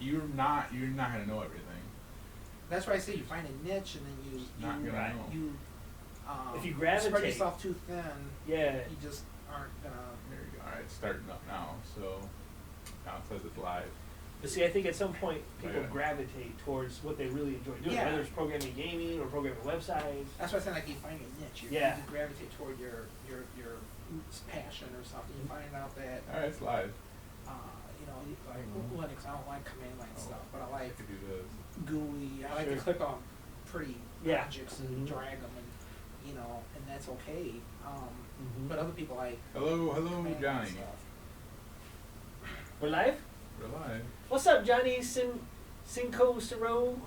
you're not gonna know everything. That's why I say you find a niche and then you if you spread gravitate yourself too thin. Yeah. You just aren't gonna. There you go. All right, it's starting up now. So now it says it's live. But see, I think at some point people Okay. gravitate towards what they really enjoy doing, Yeah. whether it's programming gaming or programming websites. That's why I said like you find a niche. You gravitate toward your passion or something. You find out that All right, it's live. like Linux. I don't like command line stuff, but I I like could do this. GUI. I like Sure. to click on pretty Yeah. objects and drag them, and and that's okay. But other people like Hello, command line Johnny. stuff. We're live? We're live. What's up, Johnny Cinco Cero?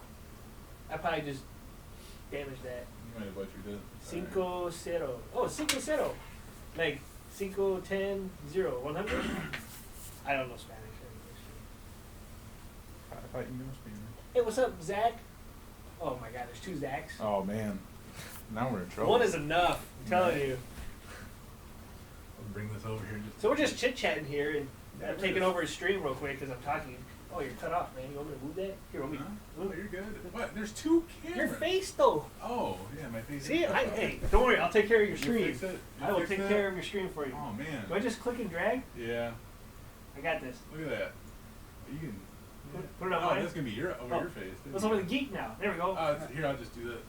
I probably just damaged that. You might have butchered it. Cinco Cero. Oh, Cinco Cero. Like Cinco, 10, 0, 100? I don't know Spanish or English. I thought you knew Spanish. Hey, what's up, Zach? Oh my god, there's 2 Zachs. Oh man, now we're in trouble. One is enough, I'm telling you. I'll bring this over here. So we're just chit-chatting here, and I'm taking over his stream real quick because I'm talking. Oh, you're cut off, man. You want me to move that? Here, let me. Oh, you're good. What? There's 2 cameras. Your face, though. Oh, yeah, my face. See, hey, don't worry. I'll take care of your stream. Fix it? I will take care of your stream for you. Oh man. Do I just click and drag? Yeah. I got this. Look at that. You can. Put it on Oh, mine. that's gonna be your face. Let's over the geek now. There we go. Here, I'll just do that.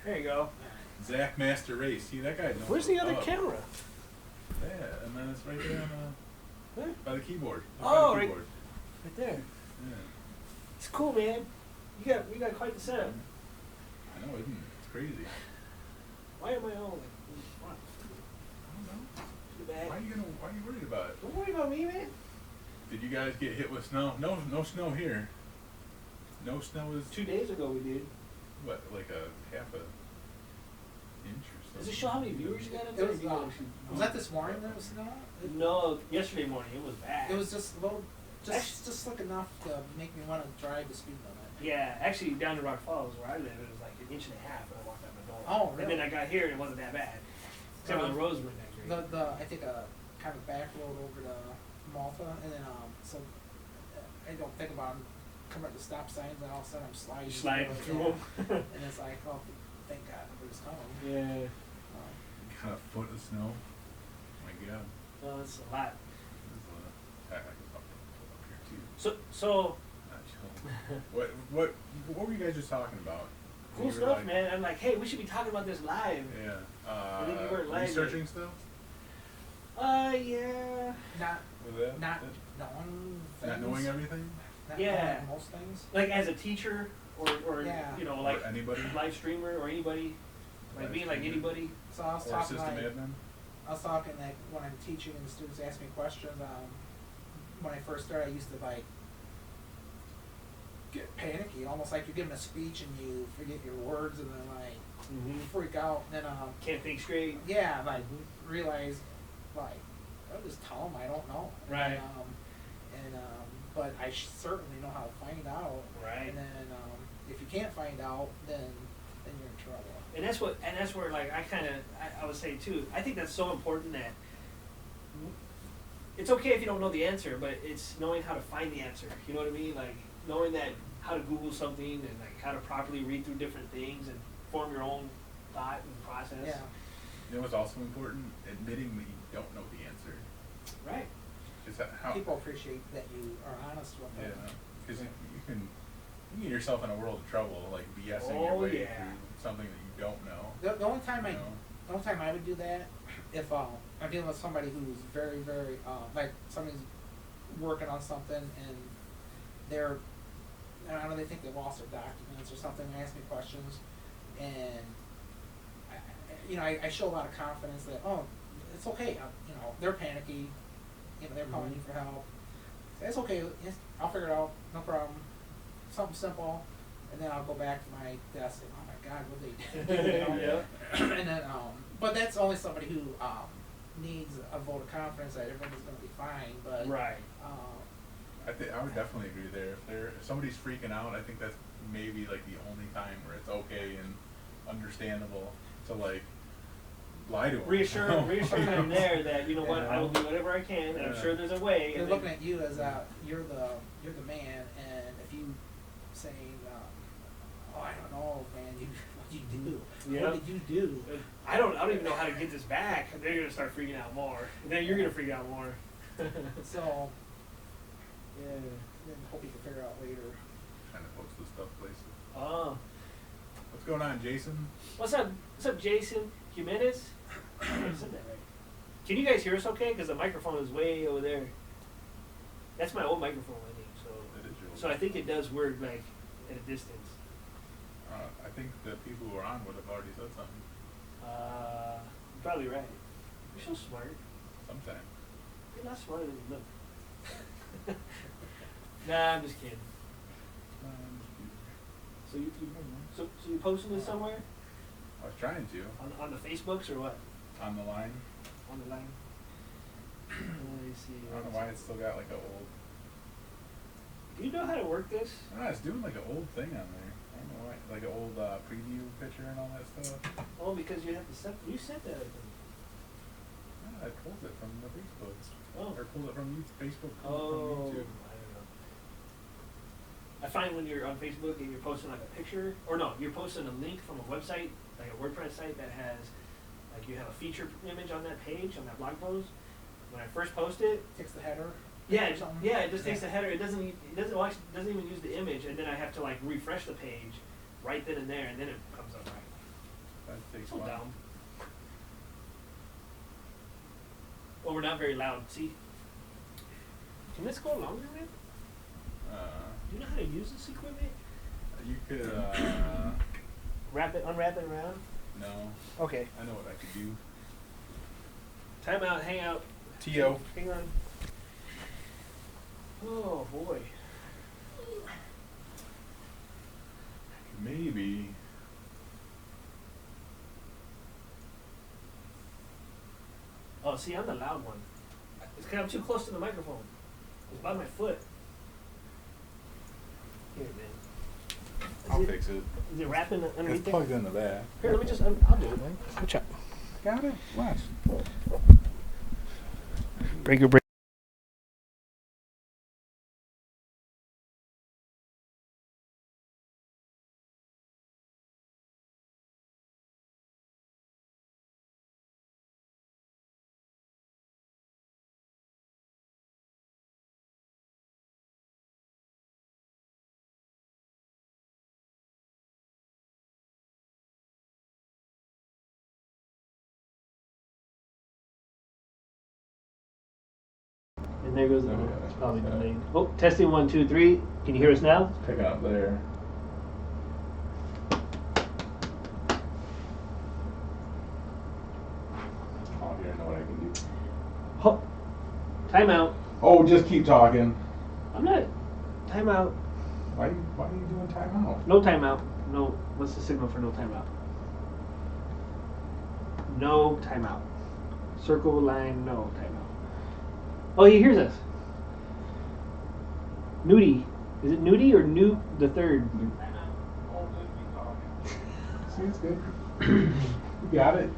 There you go. Zach Master Race. See that guy? knows Where's the what's other up. camera? Yeah, and then it's right there on Huh? by the keyboard. Oh, by the right. keyboard. Right there. Yeah. It's cool, man. You got quite the setup. I know, isn't it? It's crazy. Why am I all like? I don't know. Too bad. Why are you worried about it? Don't worry about me, man. Did you guys get hit with snow? No snow here. No snow is 2 days ago we did. what, like a half a inch or something? Does it show how many viewers you got up It there? was, was that this morning that was snow? No, yesterday morning it was bad. It was just a little, just like enough to make me want to drive the speed limit. Yeah, actually down in Rock Falls where I live, it was like 1.5 inches when I walked out my door. Oh, really? And then I got here and it wasn't that bad. Except for the roads weren't that great. I think a kind of back road over to Malta, and then so I don't think about coming up to stop signs, and all of a sudden I'm sliding. Sliding through them. And it's like, oh, thank God nobody's coming. Yeah. Got a foot of snow. Oh my God. No, that's a lot. I can up here too. So Not chill. What were you guys just talking about? cool You were stuff, like- man. I'm like, hey, we should be talking about this live. Yeah. I think you weren't live Researching yet. stuff? Yeah. Was that? Not that- knowing things. Not knowing everything? Not Yeah. knowing most things. Like as a teacher or Yeah. you know, like Or anybody? live streamer or anybody. Like Live being like streamer. anybody. So I was Or talking system like, admin? I was talking like when I'm teaching and the students ask me questions. When I first started, I used to like get panicky, almost like you're giving a speech and you forget your words and then like you freak out. And then Can't think straight. yeah, like realize like I'll just tell them I don't know. Right. But I certainly know how to find out. Right. And then if you can't find out, then you're in trouble. And that's where like I would say too, I think that's so important that it's okay if you don't know the answer, but it's knowing how to find the answer. You know what I mean? Like knowing that how to Google something and like how to properly read through different things and form your own thought and process. Yeah. You know what's also important? Admitting that you don't know the answer. Right. Is that how? People appreciate that you are honest with Yeah, them. because you can get yourself in a world of trouble, like BSing your Oh, way yeah. through something that you don't know. The only time you know? the only time I would do that if I'm dealing with somebody who's very, very like somebody's working on something and I don't know, they think they lost their documents or something. They ask me questions, and I show a lot of confidence that it's okay. They're panicky. They're calling you for help. It's okay. Yes, I'll figure it out. No problem. Something simple, and then I'll go back to my desk and, oh my God, what they did. Yeah. And then, but that's only somebody who needs a vote of confidence that everything's going to be fine. But Right. I would definitely agree there. If somebody's freaking out, I think that's maybe like the only time where it's okay and understandable to like lie to them. Reassure them there that you know what, I will do whatever I can, and I'm Yeah. sure there's a way. they're And looking at you as you're the man, and if saying, "Oh, I don't know, man. What'd you do? Yeah. What did you do?" I don't even know how to get this back. They're gonna start freaking out more. And then you're gonna freak out more. So, yeah, then hope you can figure out later. Trying to post this stuff places. Oh. What's going on, Jason? What's up, Jason Jimenez? I said that right. Can you guys hear us okay? Because the microphone is way over there. That's my old microphone, I think. That is your old So I think it does work like at a distance. I think the people who are on would have already said something. You're probably right. You're so smart. Sometime. You're not smarter than you look. Nah, I'm just kidding. So you posting this somewhere? I was trying to. On the Facebooks or what? On the line. On the line. Let me see. I don't know why it's still got like an old. Do you know how to work this? It's doing like an old thing on there. I don't know why. Like an old preview picture and all that stuff. Oh, because you have to set. You set that. I think. I pulled it from the Facebook. Oh. Or pulled it from Facebook. Oh, From YouTube. I don't know. I find when you're on Facebook and you're posting like a picture, or no, you're posting a link from a website, like a WordPress site that has, like you have a feature image on that page, on that blog post. When I first post it, Takes the header. yeah, or something. it just takes the header. It doesn't even use the image, and then I have to like refresh the page right then and there, and then it comes up right. That takes So a while. dumb. Well, we're not very loud. See, can this go longer, man? Do you know how to use this equipment? You could, Unwrap it around? no. Okay. I know what I could do. Time out, hang out. T.O. Hang on. Oh, boy. Maybe. Oh, see, I'm the loud one. It's because I'm too close to the microphone. It's by my foot. Here, man. I'll fix it. Is it wrapping underneath It's there? plugged in the back. Here, let me just, I'll do it, man. Watch out. Got it? Watch. Break your break. And there goes the, it's probably delayed. Oh, testing 1, 2, 3. Can you hear us now? Pick it up there. Oh, here, I know what I can do. Oh, time out. Oh, just keep talking. I'm not. Time out. Why are you doing timeout? No timeout. No. What's the signal for no timeout? No timeout. Circle line. No timeout. Oh, he hears us. Nudie. Is it Nudie or Newt the third? See, it's good. You got it.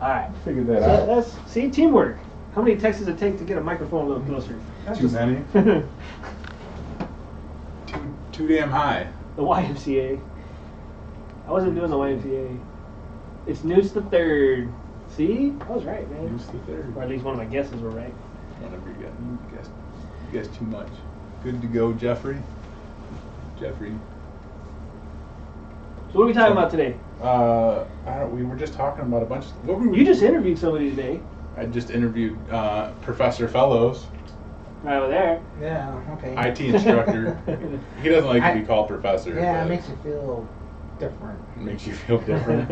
All right. Figured that So out. that's see teamwork. How many texts does it take to get a microphone a little closer? Too many. Too damn high. The YMCA. I wasn't doing the YMCA. It's Newt's the third. See? I was right, man. Use the third. Or at least one of my guesses were right. Whatever you got. You guessed too much. Good to go, Jeffrey. Jeffrey. So what are we talking about today? We were just talking about a bunch of. What were we? You just interviewed somebody today. I just interviewed Professor Fellows, Right over there. Yeah. Okay. IT instructor. He doesn't like to be called professor. Yeah, it but makes you feel different. it makes you feel different.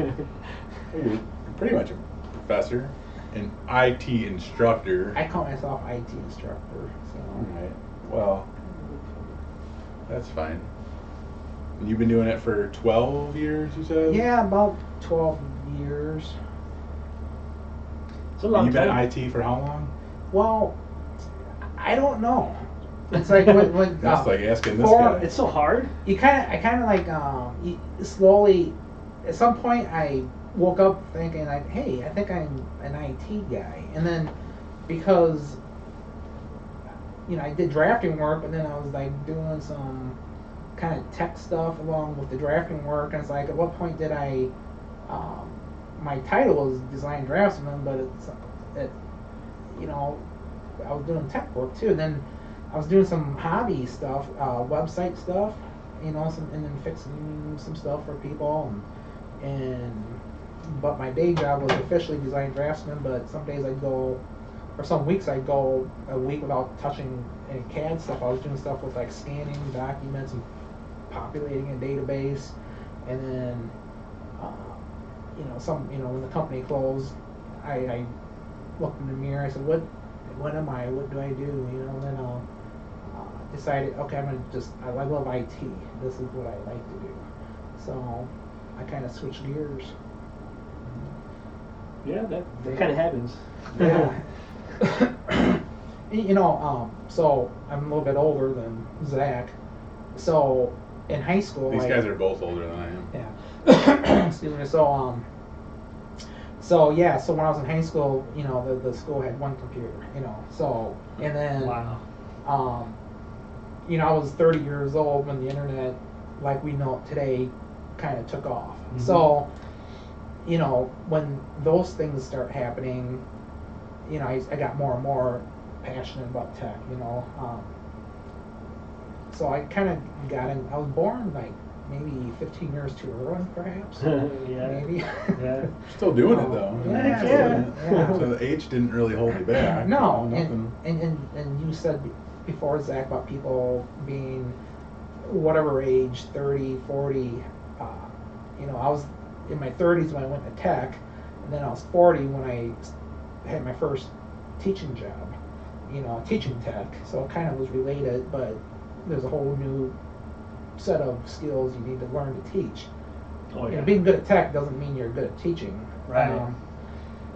You're pretty much a professor, an IT instructor. I call myself IT instructor. So. Alright, well, that's fine. And you've been doing it for 12 years, you said? Yeah, about 12 years. It's a And long you've been time. in IT for how long? Well, I don't know. It's like when That's like asking this for- guy. It's so hard. I kind of like slowly. At some point, I woke up thinking like, hey, I think I'm an IT guy, and then because I did drafting work, but then I was like doing some kind of tech stuff along with the drafting work. And it's like, at what point did I? My title was design draftsman, but you know, I was doing tech work too. And then I was doing some hobby stuff, website stuff, you know, and then fixing some stuff for people, but my day job was officially design draftsman. But some days I'd go, or some weeks I'd go a week without touching any CAD stuff. I was doing stuff with like scanning documents and populating a database, and then when the company closed, I looked in the mirror. I said, what am I? What do I do? You know, and then decided, okay, I love IT. This is what I like to do. So I kind of switched gears. Yeah, that kind of happens. Yeah. So I'm a little bit older than Zach. So in high school, These guys are both older than I am. Yeah. Excuse me. So so when I was in high school, you know, the school had one computer, you know. So and then wow. You know, I was 30 years old when the internet, like we know it today, kind of took off. Mm-hmm. So, you know, when those things start happening, you know, I got more and more passionate about tech, you know. So I kind of got in. I was born like maybe 15 years too early, perhaps. Yeah. Maybe. Yeah. Still doing it though. Yeah. So the age didn't really hold you back. No, Nothing. and you said before, Zach, about people being whatever age, 30, 40. You know, I was in my 30s when I went to tech, and then I was 40 when I had my first teaching job. You know, teaching tech. So it kind of was related, but there's a whole new set of skills you need to learn to teach. Oh, yeah. You know, being good at tech doesn't mean you're good at teaching. Right.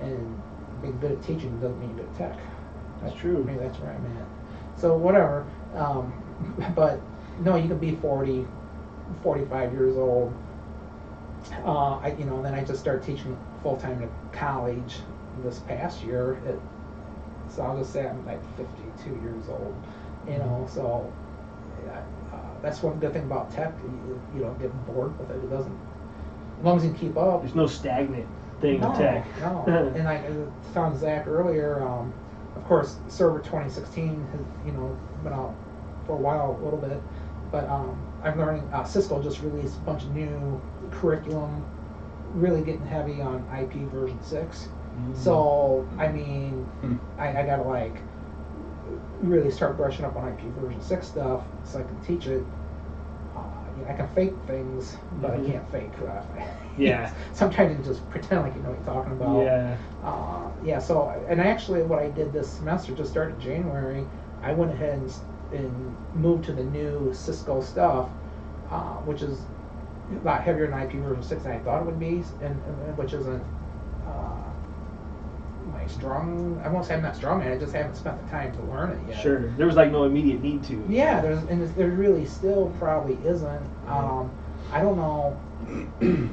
And being good at teaching doesn't mean you're good at tech. That's true. Maybe that's where I'm at. So whatever. But no, you can be 40, 45 years old. Then I just started teaching full time at college this past year. So I'll just say I'm like 52 years old. You know, so that's one good thing about tech. You don't get bored with it. It doesn't, as long as you can keep up. There's no stagnant thing in tech. No. And like I was telling Zach earlier, of course, Server 2016 has, you know, been out for a while, a little bit. But I'm learning, Cisco just released a bunch of new curriculum, really getting heavy on IP version 6. Mm-hmm. So, I mean, I got to like really start brushing up on IP version 6 stuff so I can teach it. I can fake things, but I can't fake. Yeah. Sometimes you just pretend like you know what you're talking about. Yeah. So, and actually what I did this semester, just started January, I went ahead and moved to the new Cisco stuff, which is a lot heavier than IP version 6 than I thought it would be, and which isn't my strong. I won't say I'm not strong at it. I just haven't spent the time to learn it yet. Sure. There was like no immediate need to. Yeah, there really still probably isn't. I don't know.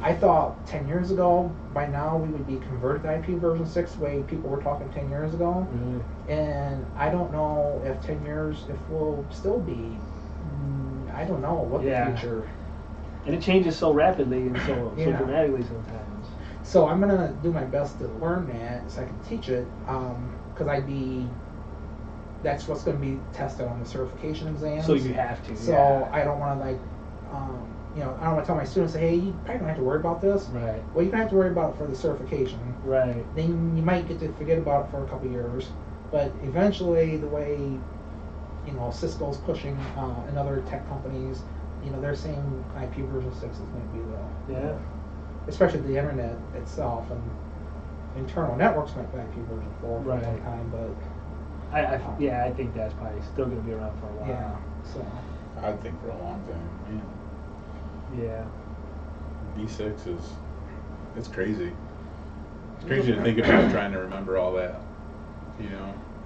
I thought 10 years ago, by now we would be converted to IP version 6 the way people were talking 10 years ago. Mm-hmm. And I don't know if 10 years, if we'll still be, I don't know what the future. And it changes so rapidly and so dramatically sometimes. So I'm going to do my best to learn that so I can teach it, because that's what's going to be tested on the certification exams. So you have to. So I don't want to like, I don't want to tell my students, hey, you probably don't have to worry about this. Right. Well, you don't have to worry about it for the certification. Right. Then you might get to forget about it for a couple of years, but eventually, the way Cisco's pushing and other tech companies, they're saying IP version 6 is going to be the especially the internet itself, and internal networks might be IP version 4 for a long time, but I think that's probably still going to be around for a while. Yeah. So I think for a long time, man. Yeah. V6 it's crazy. It's crazy to think about trying to remember all that,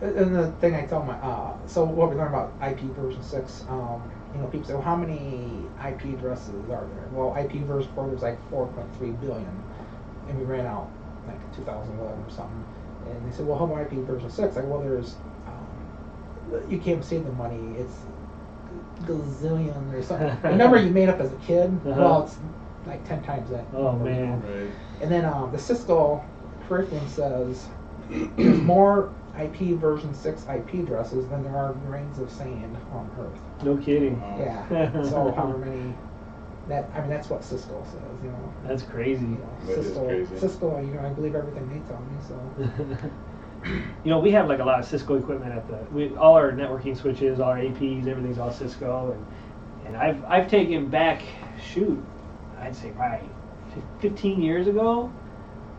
And the thing I tell my, so what we learn about IP version 6, people say, well, how many IP addresses are there? Well, IP version 4, there's like 4.3 billion, and we ran out like 2011 or something. And they said, well, how about IP version 6? Like, well, there's, you can't save the money. gazillion or something. The number you made up as a kid, Uh-huh. well, it's like 10 times that. Oh, number, you man. know. Right. And then the Cisco curriculum says there's more IP version 6 IP addresses than there are grains of sand on Earth. No kidding. Wow. Yeah. So however many. That's what Cisco says. You know. That's crazy. You know, That is Cisco, crazy. Cisco, you know, I believe everything they tell me. So. You know, we have like a lot of Cisco equipment at all our networking switches, all our APs, everything's all Cisco, and I've taken back, shoot, I'd say probably 15 years ago,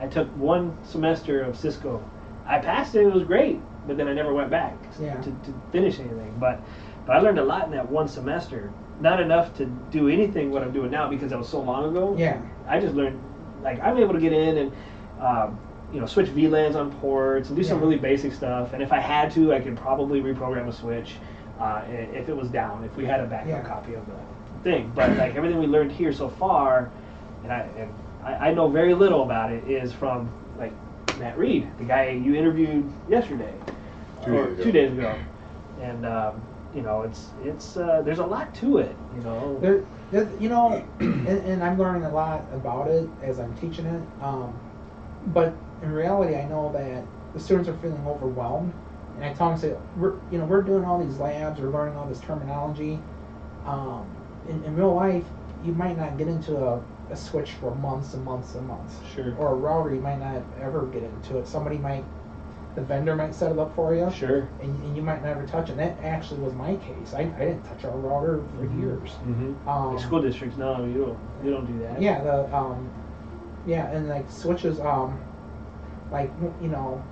I took one semester of Cisco. I passed it, it was great, but then I never went back Yeah. to finish anything. But I learned a lot in that one semester. Not enough to do anything what I'm doing now because that was so long ago. Yeah. I just learned, like, I'm able to get in and switch VLANs on ports and do some Yeah. really basic stuff. And if I had to, I could probably reprogram a switch if it was down, if we had a backup Yeah. copy of the thing. But like everything we learned here so far, and I know very little about it, is from like Matt Reed, the guy you interviewed yesterday, 2 days ago. And it's there's a lot to it, you know. And I'm learning a lot about it as I'm teaching it. But in reality, I know that the students are feeling overwhelmed, and I tell them, say, we're doing all these labs, we're learning all this terminology. In real life, you might not get into a switch for months and months and months. Sure. Or a router, you might not ever get into it. The vendor might set it up for you. Sure. And you might never touch it. And that actually was my case. I didn't touch our router for years. Mm-hmm. Like school districts, no, you don't do that. Yeah, and like switches, like, you know,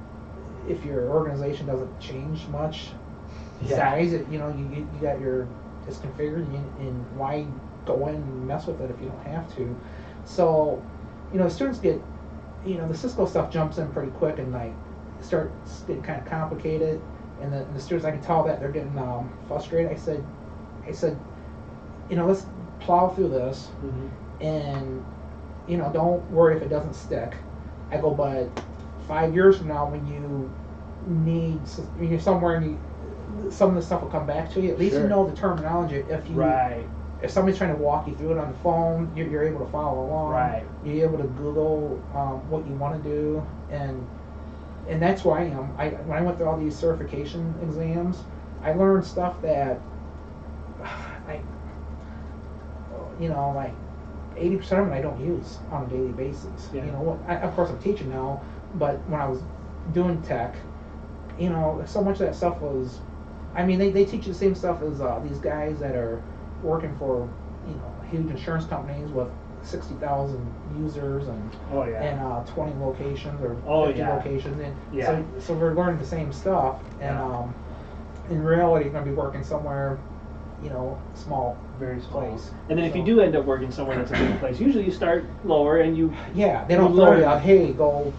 if your organization doesn't change much, size, you got it's configured, and why go in and mess with it if you don't have to? So, students get, the Cisco stuff jumps in pretty quick and like starts getting kind of complicated, and the students, I can tell that they're getting frustrated. I said, let's plow through this, and don't worry if it doesn't stick. I go, but 5 years from now, when you need, you're somewhere and some of the stuff will come back to you. At least Sure. you know the terminology. If somebody's trying to walk you through it on the phone, you're able to follow along. Right. You're able to Google what you want to do, and that's where I am. When I went through all these certification exams, I learned stuff that, like 80% of it I don't use on a daily basis. Yeah. Of course I'm teaching now, but when I was doing tech, so much of that stuff was, they teach you the same stuff as these guys that are working for, huge insurance companies with 60,000 users and 20 locations or 50 locations, and so we're learning the same stuff, and in reality, you're going to be working somewhere, small, very small place. And then if you do end up working somewhere that's a big place, usually you start lower and you they don't throw you out, hey, go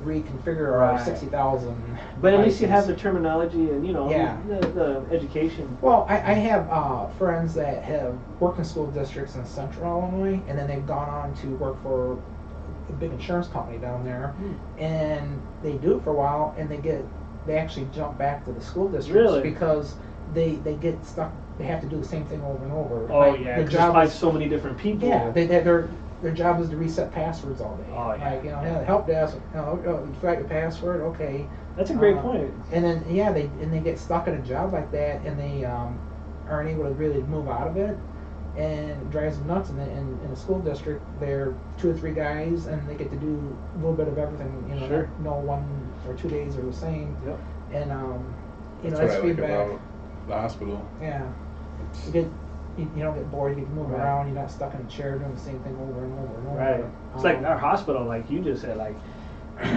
reconfigure our 60,000. But at least you have the terminology and the education. Well, I have friends that have worked in school districts in Central Illinois, and then they've gone on to work for a big insurance company down there, and they do it for a while, and they actually jump back to the school districts because they get stuck. They have to do the same thing over and over. Oh, yeah, because there's like so many different people. Yeah, their job is to reset passwords all day. Oh, yeah. The help desk, you forgot your password, okay. That's a great point. And then, they get stuck in a job like that, and they aren't able to really move out of it, and it drives them nuts. And in the school district, they're 2 or 3 guys, and they get to do a little bit of everything. Sure. No 1 or 2 days are the same. Yep. And That's that's what I feedback. like about the hospital. Yeah. You don't get bored. You get to move around. You're not stuck in a chair doing the same thing over and over and over. Right. It's like our hospital, like you just said, like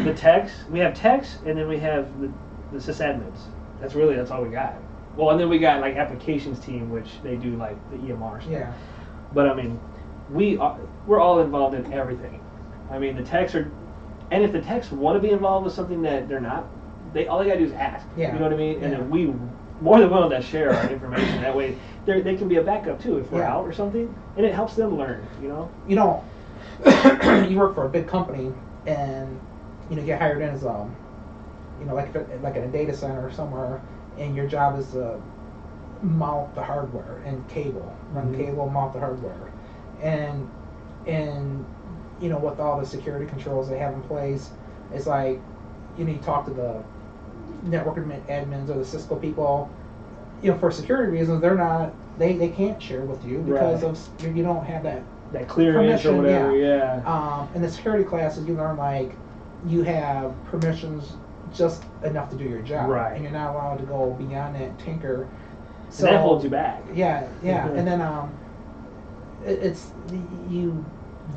the techs. We have techs, and then we have the sysadmins. That's all we got. Well, and then we got like applications team, which they do like the EMR stuff. Yeah. But we're all involved in everything. The techs are, and if the techs want to be involved with something that they're not, all they gotta do is ask. Yeah. You know what I mean? And Yeah. then we more than willing to share our information. That way, they can be a backup too if we're Yeah. out or something, and it helps them learn. You work for a big company, and you get hired in as like in a data center or somewhere, and your job is to mount the hardware and cable, run cable, mount the hardware, and you know, with all the security controls they have in place, it's like, you know, you talk to the network admins or the Cisco people, you know, for security reasons, they're not, they can't share with you because of you don't have that clearance or whatever. In the security classes, you learn like you have permissions just enough to do your job, and you're not allowed to go beyond that, tinker. So and that holds you back. Yeah, and then it's you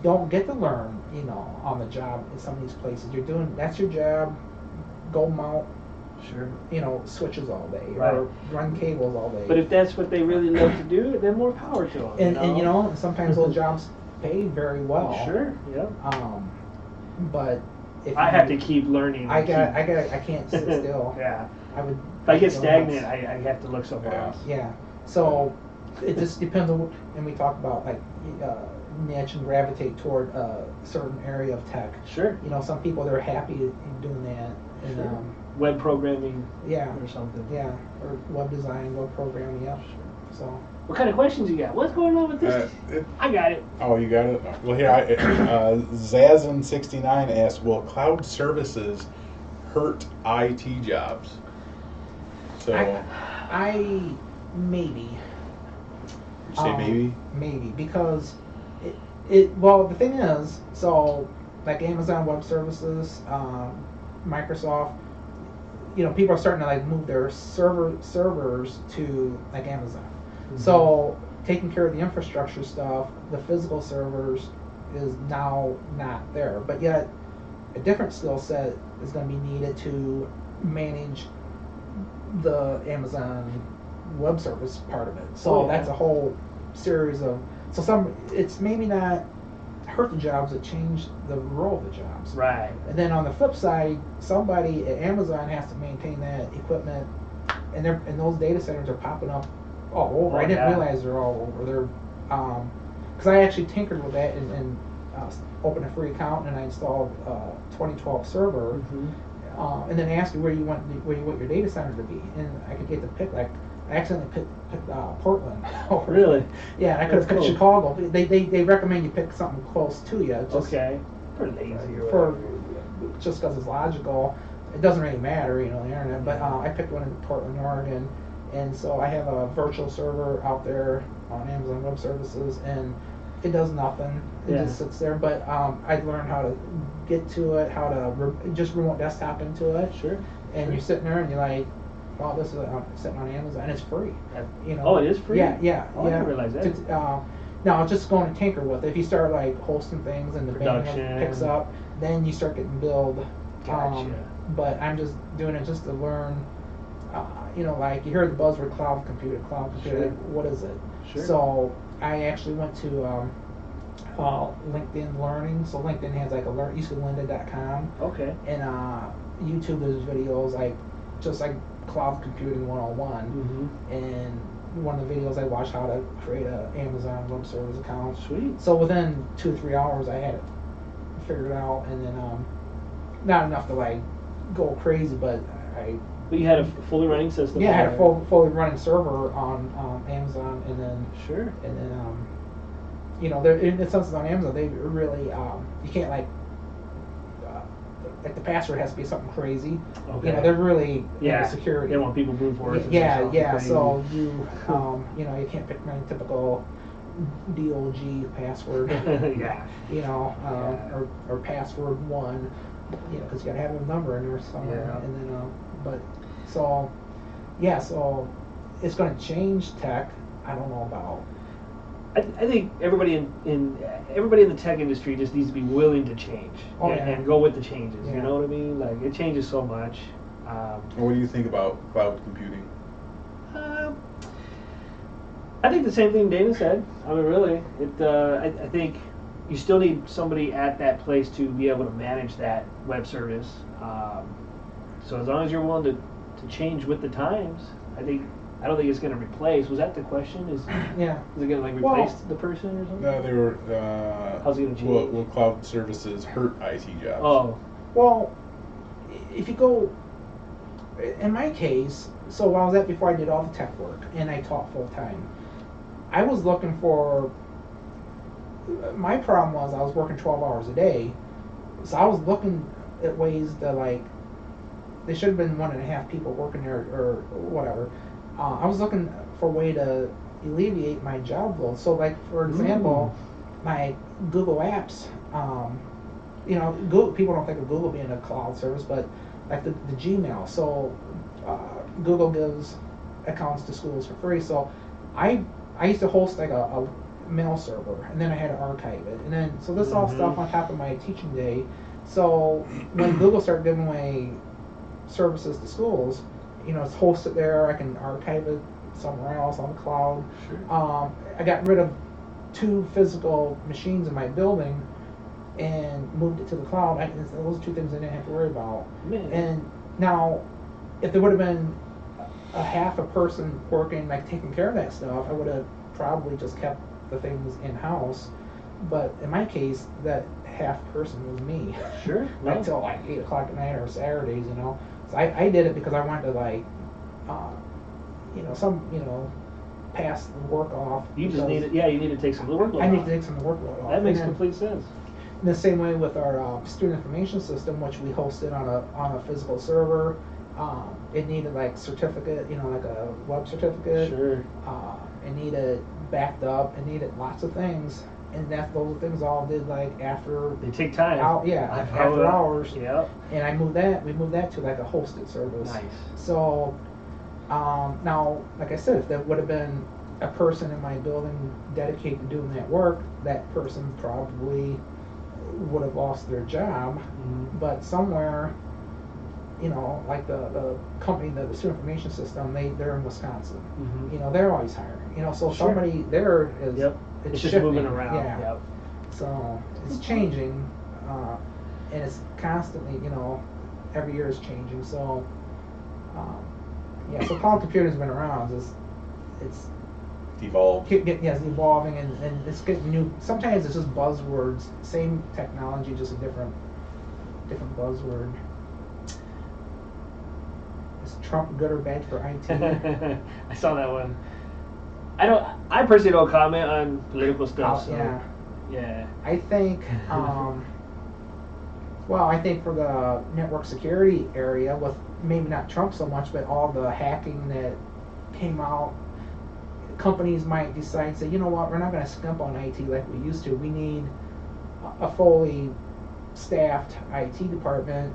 don't get to learn, you know, on the job in some of these places. You're doing, that's your job. Go mount, you know, switches all day, or run cables all day. But if that's what they really love to do, then more power to them. And you know, sometimes those jobs pay very well. But if I have to keep learning. I can't sit still. I would. If I get stagnant, I have to look somewhere else. So it just depends on what, and we talk about like niche and gravitate toward a certain area of tech. You know, some people, they're happy doing that. And, web programming. Or something. Or web design, web programming. So. What kind of questions you got? What's going on with this? I got it. Oh, you got it? Well, here, Zazin69 asks, will cloud services hurt IT jobs? So I maybe. You say maybe? Maybe, because well, the thing is, so like Amazon Web Services, Microsoft, you know, people are starting to like move their servers to like Amazon. So taking care of the infrastructure stuff, the physical servers is now not there. But yet, a different skill set is going to be needed to manage the Amazon Web Service part of it. So that's a whole series of, it's maybe not hurt the jobs, it changed the role of the jobs. And then on the flip side, somebody at Amazon has to maintain that equipment, and those data centers are popping up all over. I didn't realize they're all over. They're because I actually tinkered with that and opened a free account, and I installed a 2012 server, and then asked me where you want your data center to be, and I could get to pick, like I accidentally picked Portland. Really? Yeah, I could have picked Chicago. They recommend you pick something close to you. Just for lazy or just because it's logical. It doesn't really matter, you know, the internet. But I picked one in Portland, Oregon. And so I have a virtual server out there on Amazon Web Services, and it does nothing. It just sits there. But I learned how to get to it, how to just remote desktop into it. And you're sitting there, and you're like, "Wow, this is sitting on Amazon, and it's free." You know. Oh, it is free. Yeah. Oh, I didn't realize that. Now, just going to tinker with it. If you start like hosting things and the bandwidth picks up, then you start getting billed. But I'm just doing it just to learn. You know, like you hear the buzzword cloud computer. What is it? So I actually went to LinkedIn Learning. So LinkedIn has like used to lynda.com. And YouTube, there's videos like just like cloud computing 101. And one of the videos I watched how to create a Amazon Web Service account. So within 2 or 3 hours, I had it figured out, and then not enough to like go crazy, but But you had a fully running system. Yeah, I had a fully running server on Amazon, and then you know, in the sense on Amazon, they really you can't like the password has to be something crazy. You know, they're really into security. They want people brute force. So you you know, you can't pick my typical DOG password. You know, or password 1. You know, because you gotta have a number in there somewhere, and then but so it's going to change tech. I don't know about. I think everybody in the tech industry just needs to be willing to change and go with the changes. You know what I mean? Like it changes so much. What do you think about cloud computing? I think the same thing Dana said. I mean, really, I think you still need somebody at that place to be able to manage that web service. So as long as you're willing to change with the times, I don't think it's going to replace. Was that the question? Is it going to like replace the person or something? No, they were. How's it going to change? Will cloud services hurt IT jobs? Oh, well, if you go, in my case, so while I was at before I did all the tech work and I taught full time, I was looking for. My problem was I was working 12 hours a day, so I was looking at ways to like. There should have been 1.5 people working there or whatever. I was looking for a way to alleviate my job load. So, like for example, my Google Apps. Google, people don't think of Google being a cloud service, but like the Gmail. So Google gives accounts to schools for free. So I used to host like a mail server, and then I had to archive it, and then so this all stuff on top of my teaching day. So when Google started giving away services to schools, it's hosted there. I can archive it somewhere else on the cloud. Sure. I got rid of 2 physical machines in my building and moved it to the cloud. Those 2 things I didn't have to worry about. Man. And now, if there would have been a half a person working, like taking care of that stuff, I would have probably just kept the things in house. But in my case, that half person was me. Sure. Like till like 8 o'clock at night or Saturdays, So I did it because I wanted to like, pass the work off. You just need it. Yeah, you need to take some of the workload. I need off. to take some of the workload off. That makes And then, complete sense. in the same way with our student information system, which we hosted on a physical server, it needed like certificate, like a web certificate. Sure. It needed backed up. It needed lots of things, and those things all did like after. They take time. After hours. Yeah. And we moved that to like a hosted service. Nice. So now, like I said, if there would have been a person in my building dedicated to doing that work, that person probably would have lost their job. Mm-hmm. But somewhere, like the company, the student information system, they're in Wisconsin. Mm-hmm. They're always hiring. So Sure. somebody there is. Yep. It's just shifting. moving around. Yeah. Yep. So it's changing, and it's constantly, every year is changing. So, so cloud computing's been around. It's Evolved. it's evolving, and it's getting new. Sometimes it's just buzzwords. Same technology, just a different buzzword. Is Trump good or bad for IT? I saw that one. I personally don't comment on political stuff. Yeah. I think, I think for the network security area, with maybe not Trump so much, but all the hacking that came out, companies might decide, say, you know what, we're not going to skimp on IT like we used to. We need a fully staffed IT department,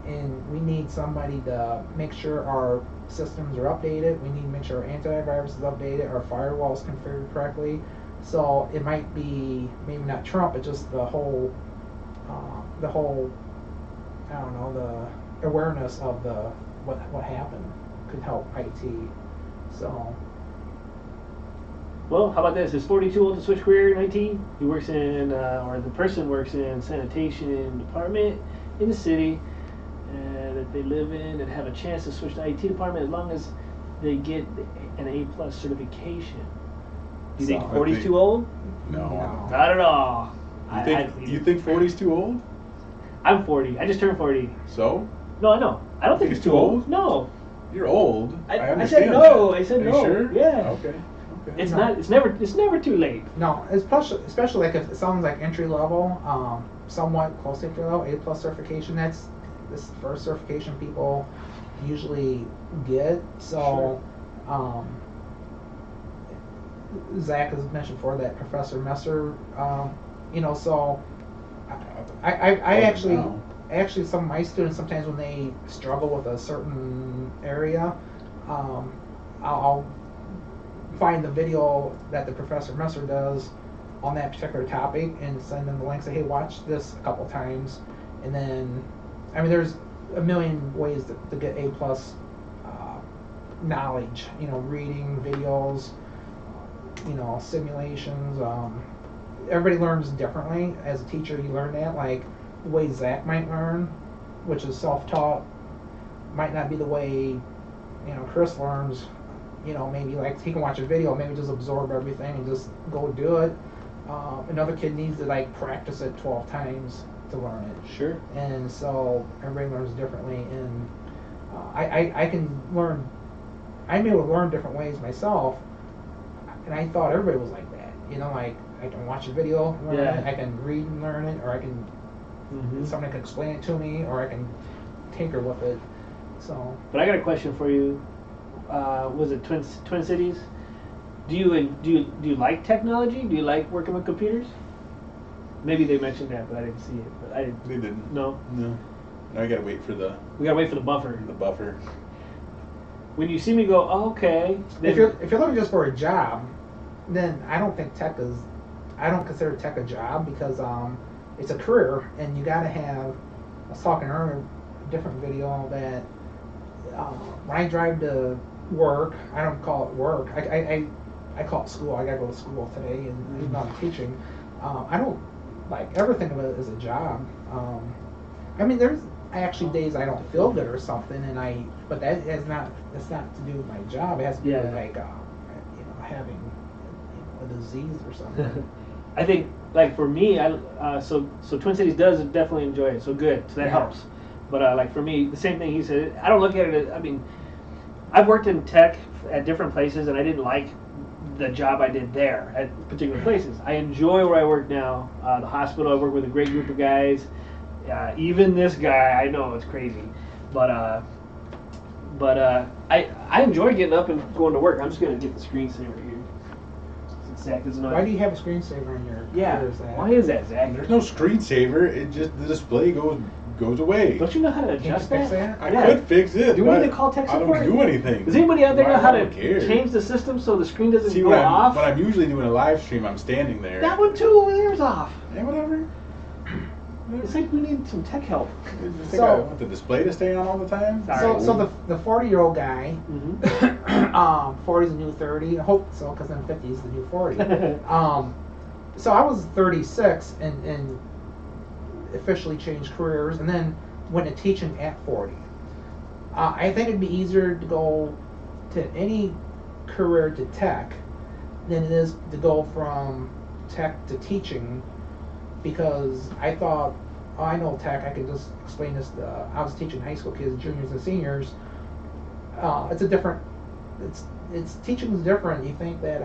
and we need somebody to make sure our systems are updated. We need to make sure our antivirus is updated, our firewall is configured correctly. So it might be maybe not Trump, but just the whole I don't know, the awareness of what happened could help IT. So. Well, how about this? Is 40 too old to switch career in IT? He works in, or the person works in sanitation department in the city that they live in, and have a chance to switch to IT department as long as they get an A+ certification. Do you think 40's too old? No. Not at all. You think 40's too old? I'm 40. I just turned 40. So? No, I know. I don't think it's too old. No. You're old. I said understand no. that. I said Are you no. Sure? Yeah. Okay. It's not. It's never too late. No, especially like if it sounds like entry level, somewhat close to entry level, A+ certification. That's this first certification people usually get. So, Zach has mentioned before that Professor Messer. So I actually some of my students sometimes when they struggle with a certain area, I'll find the video that the Professor Messer does on that particular topic and send them the link. Say, hey, watch this a couple times, and then, there's a million ways to get A+ knowledge. Reading videos, simulations. Everybody learns differently. As a teacher, you learn that. Like the way Zach might learn, which is self-taught, might not be the way Chris learns. Maybe like he can watch a video, maybe just absorb everything and just go do it. Another kid needs to like practice it 12 times to learn it. Sure. And so everybody learns differently. And I can learn. I'm able to learn different ways myself, and I thought everybody was like that. You know, like I can watch a video, learn it, I can read and learn it, or I can somebody can explain it to me, or I can tinker with it. So. But I got a question for you. Was it Twin Cities? Do you like technology? Do you like working with computers? Maybe they mentioned that, but I didn't see it. But I didn't. They didn't. No. No. Now I gotta wait for the We gotta wait for the buffer. buffer. When you see me go, oh, okay. If you're looking just for a job, then I don't think tech is. I don't consider tech a job because it's a career, and you gotta have. I was talking earlier, a different video that when I drive to work, I don't call it work. I call it school. I gotta go to school today, and even though I'm teaching, I don't like ever think of it as a job. I mean, there's actually days I don't feel good or something, but that has not. It's not to do with my job. It has to do with like having a disease or something. I think like for me, so Twin Cities does definitely enjoy it. So good. So that helps. But like for me, the same thing he said. I don't look at it as. I mean, I've worked in tech at different places, and I didn't like the job I did there at particular places. I enjoy where I work now. The hospital, I work with a great group of guys. Even this guy, I know it's crazy, but I enjoy getting up and going to work. I'm just gonna get the screensaver here. Zach is annoying. Why do you have a screensaver on your computer, Zach? Why is that, Zach? There's no screensaver. It just the display goes away. Don't you know how to Can you adjust fix that? that? I could fix it. Do we but need to call tech I support? don't do anything. Does anybody out there know how to care. change the system so the screen doesn't See, go when off? I'm usually doing a live stream, I'm standing there. That one too, theirs off. Yeah, whatever. It's like we need some tech help. I think I want the display to stay on all the time. Sorry. So the 40-year-old guy, Mm-hmm. 40 is the new 30. I hope so, because then 50 is the new 40. So I was 36 and officially changed careers, and then went to teaching at 40. I think it'd be easier to go to any career to tech than it is to go from tech to teaching, because I thought, oh, I know tech, I can just explain this to, I was teaching high school kids, juniors and seniors. It's a different, it's teaching is different. You think that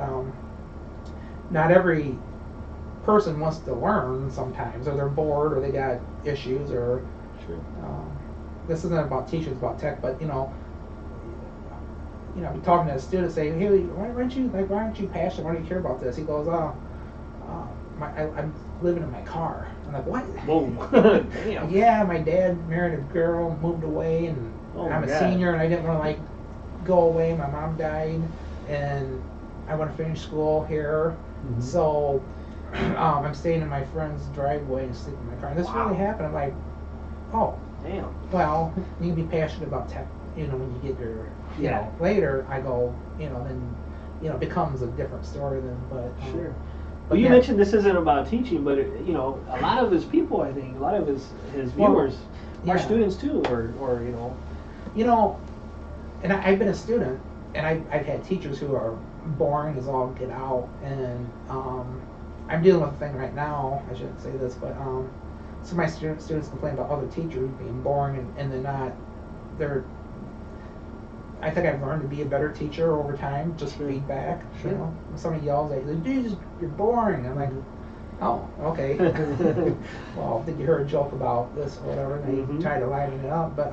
not every person wants to learn sometimes, or they're bored, or they got issues, or this isn't about teaching, it's about tech. But I'm talking to a student, saying, "Hey, why aren't you passionate? Why do you care about this?" He goes, I'm living in my car." I'm like, "What?" Whoa. Damn. Yeah, my dad married a girl, moved away, and I'm a senior, and I didn't want to go away. My mom died, and I want to finish school here, so I'm staying in my friend's driveway and sleeping in my car. And this really happened. I'm like, oh, damn. Well, you can be passionate about tech, when you get your, later. I go, then, it becomes a different story then. But Sure. But Well, you mentioned this isn't about teaching, but a lot of his people, I think, a lot of his viewers are students too, or. And I've been a student, and I've had teachers who are boring as all get out, and I'm dealing with a thing right now. I shouldn't say this, but some of my students complain about other teachers being boring, and they're not. I think I've learned to be a better teacher over time, just feedback. Sure. When somebody yells at you, "Dude, you're boring," I'm like, "Oh, okay." Well, did you hear a joke about this or whatever? And they try to liven it up, but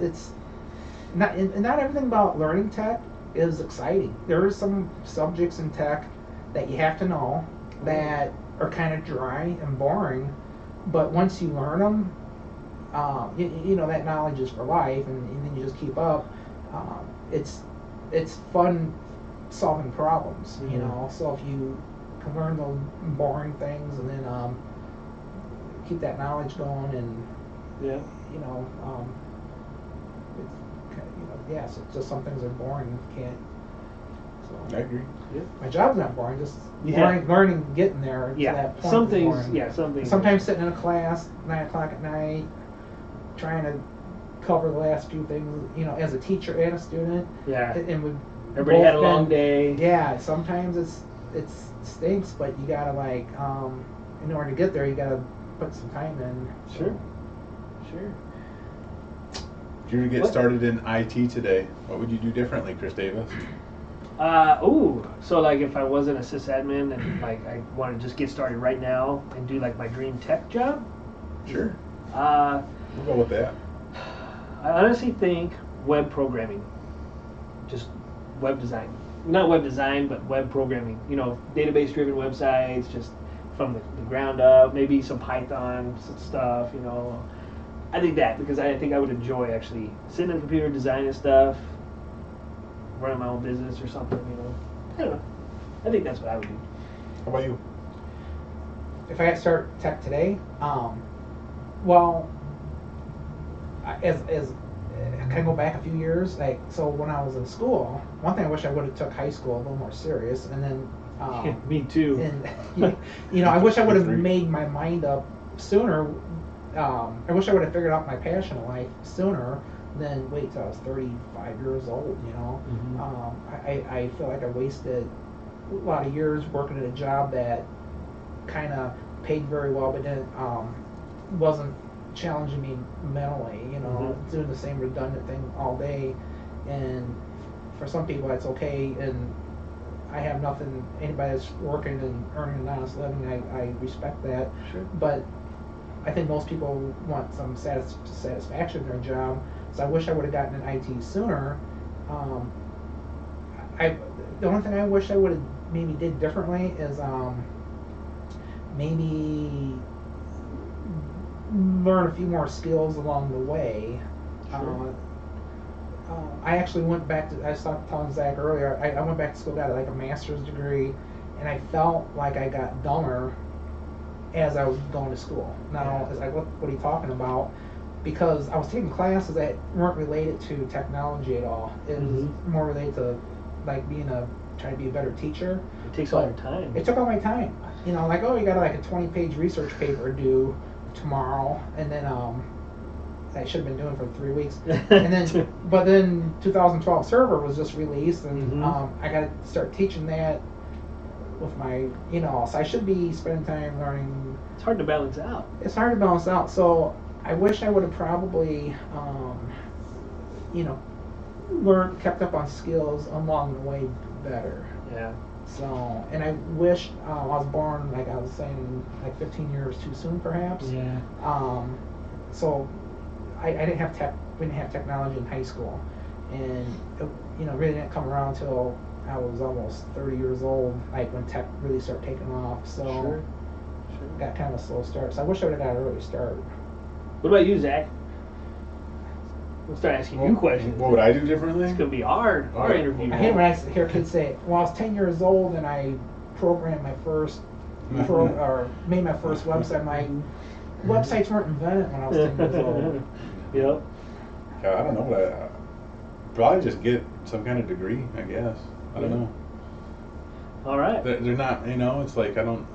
it's not everything about learning tech is exciting. There are some subjects in tech that you have to know that are kind of dry and boring, but once you learn them, that knowledge is for life, and then you just keep up. It's fun solving problems, So if you can learn those boring things and then keep that knowledge going, and it's just some things are boring. You can't. So I agree. Yeah. My job's not boring. Just learning, getting there to that point. Some is things. boring. Yeah, some things. Sometimes sitting in a class 9:00 at night, trying to cover the last few things, as a teacher and a student. Yeah. And we Everybody had a long day. Yeah. Sometimes it stinks, but you gotta in order to get there, you gotta put some time in. So. Sure. Sure. If you were to get What? started in IT today, what would you do differently, Chris Davis? So like if I wasn't a sysadmin and like I wanted to just get started right now and do like my dream tech job, Sure. uh, We'll go with that. I honestly think web programming, just web design. Not web design, but web programming. You know, database-driven websites, just from the ground up. Maybe some Python stuff. You know, I think that because I think I would enjoy actually sitting at a computer designing stuff, running my own business or something. You know, I don't know. I think that's what I would do. How about you? If I had to start tech today, well, as can I go back a few years? Like, so when I was in school, one thing I wish I would have took high school a little more serious, and then Me too. and you know, I wish I would have made my mind up sooner. I wish I would have figured out my passion in life sooner than wait till I was 35 years old. You know, I feel like I wasted a lot of years working at a job that kind of paid very well, but then wasn't challenging me mentally. You know, doing the same redundant thing all day, and for some people that's okay. And I have nothing. Anybody that's working and earning an honest living, I respect that. Sure. But I think most people want some satisfaction in their job. So I wish I would have gotten an IT sooner. The only thing I wish I would have maybe did differently is maybe learn a few more skills along the way. Sure. I actually went back to, I was telling Zach earlier, I went back to school, got like a master's degree, and I felt like I got dumber as I was going to school. Now, it's like, what are you talking about? Because I was taking classes that weren't related to technology at all. It was more related to like trying to be a better teacher. It takes all your time. It took all my time. You know, like, oh, you got like a 20-page research paper due tomorrow, and then I should have been doing for 3 weeks. And then, but then 2012 server was just released, and I got to start teaching that with my, you know, so I should be spending time learning. It's hard to balance out. It's hard to balance out. So I wish I would have probably, you know, kept up on skills along the way better. Yeah. So, and I wish I was born, like I was saying, like 15 years too soon, perhaps. Yeah. So I didn't have we didn't have technology in high school, and it, you know, really didn't come around till I was almost 30 years old, like when tech really started taking off. So Sure. got kind of a slow start. So I wish I would have got an early start. What about you, Zach? We'll start asking you questions. What would I do differently? It's gonna be our interview. I hate when I hear kids say, "Well, I was 10 years old and I programmed my first or made my first website." My websites weren't invented when I was 10 years old. Yep. I don't know. Probably just get some kind of degree, I guess. I don't know. All right. They're not, you know, it's like I don't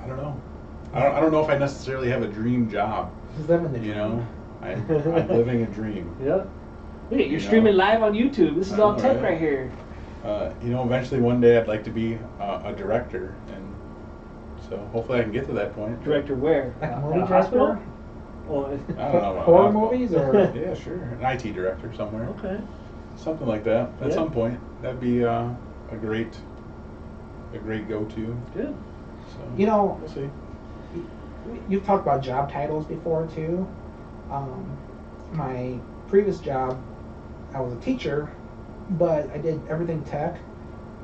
know. I don't know if I necessarily have a dream job. He's living the You dream. know, I'm living a dream. Yeah. Hey, you're You streaming know. live on YouTube. This is I all know, tech right? right here. You know, eventually one day I'd like to be a director, and so hopefully I can get to that point. Director where? Like a At movie a hospital? director? Oh. I don't know. Horror movies or? Yeah, sure. An IT director somewhere. Okay. Something like that. At Yeah. some point, that'd be a great go-to. Good. So You know, we'll see. you've talked about job titles before too. My previous job, I was a teacher, but I did everything tech,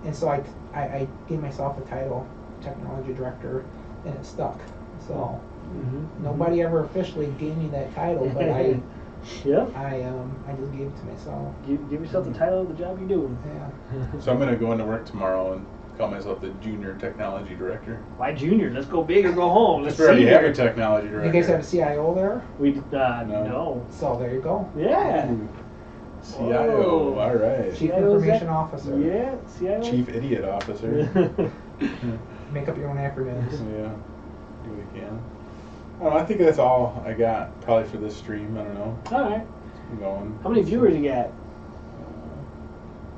and so I gave myself a title, technology director, and it stuck. So nobody ever officially gave me that title, but I Yeah. I just gave it to myself. Give yourself the title of the job you're doing. Yeah. So I'm gonna go into work tomorrow and call myself the junior technology director. Why junior? Let's go big or go home. Let's We already see have a here. technology You director. guys have a CIO there, We No. no. so there you go. Yeah. Ooh. CIO. Whoa. All right. Chief CIO, Information Zach? Officer. Yeah. CIO. Chief idiot officer. Make up your own acronyms. Yeah. Do what you can. I think that's all I got probably for this stream. I don't know. All right. I'm going. How many viewers you got?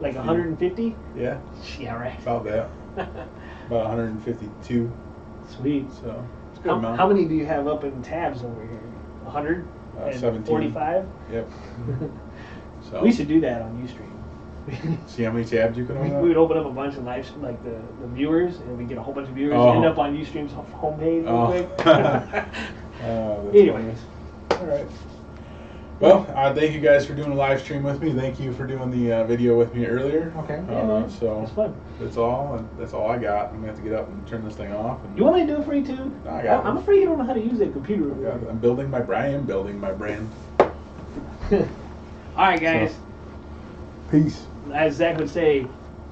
Like few. 150? Yeah, Yeah, right. about that. About 152. Sweet. So it's a good amount. How many do you have up in tabs over here? 100? and 17. 45. Yep. So We should do that on Ustream. see how many tabs you can We open would up? open up a bunch of live, like the viewers, and we get a whole bunch of viewers. Oh. End up on Ustream's homepage real Oh. quick. That's Anyways. funny. All right. Well, thank you guys for doing a live stream with me. Thank you for doing the video with me earlier. Okay. Yeah, man. So It's fun. that's all. And that's all I got. I'm gonna have to get up and turn this thing off. And You want me to do it for you too? No, I got I'm it. afraid you don't know how to use that computer. I'm building my brand. I am building my brand. All right, guys. So, peace. As Zach would say,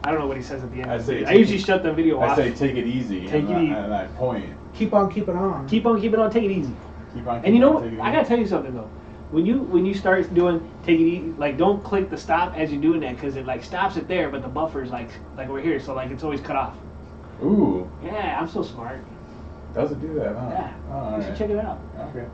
I don't know what he says at the end. I of the say video. I take usually it- shut the video I off. say take it easy. Take and it easy. And I point. Keep on keeping on. Keep on keeping on. Take it easy. Keep on. And you know keep what? on, take it I easy. gotta tell you something though. When you start doing take it easy, like don't click the stop as you're doing that because it like stops it there, but the buffer's like over here, so like it's always cut off. Ooh, Yeah, I'm so smart. does it do that? Huh? Yeah, Oh, all you should right. check it out. Okay.